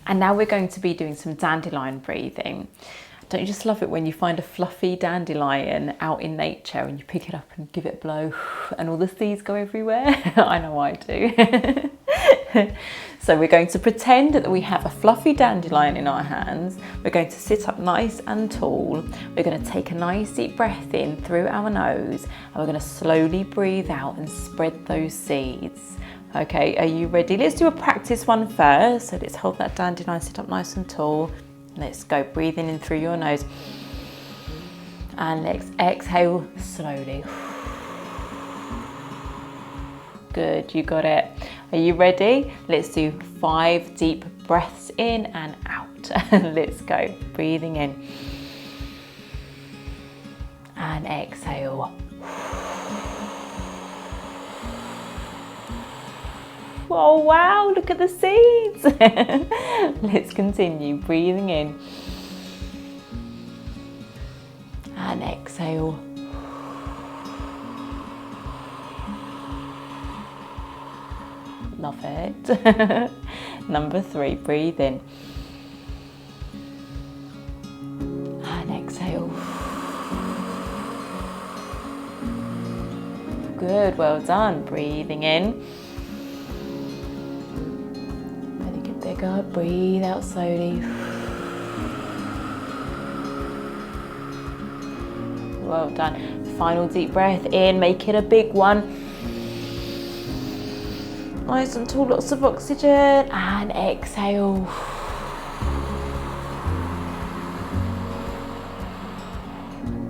And now we're going to be doing some dandelion breathing. Don't you just love it when you find a fluffy dandelion out in nature and you pick it up and give it a blow and all the seeds go everywhere? I know I do. So we're going to pretend that we have a fluffy dandelion in our hands. We're going to sit up nice and tall. We're going to take a nice deep breath in through our nose and we're going to slowly breathe out and spread those seeds. Okay, are you ready? Let's do a practice one first. So let's hold that dandelion, sit up nice and tall. Let's go, breathing in through your nose. And let's exhale slowly. Good, you got it. Are you ready? Let's do 5 deep breaths in and out. Let's go, breathing in. And exhale. Oh wow, look at the seeds. Let's continue, breathing in. And exhale. Love it. Number 3, breathe in. And exhale. Good, well done. Breathing in. Let it get bigger. Breathe out slowly. Well done. Final deep breath in. Make it a big one. Nice and tall, lots of oxygen, and exhale.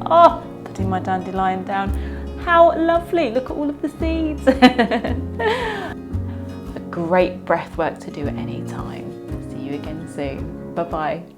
Oh, putting my dandelion down. How lovely, look at all of the seeds. A great breath work to do at any time. See you again soon. Bye-bye.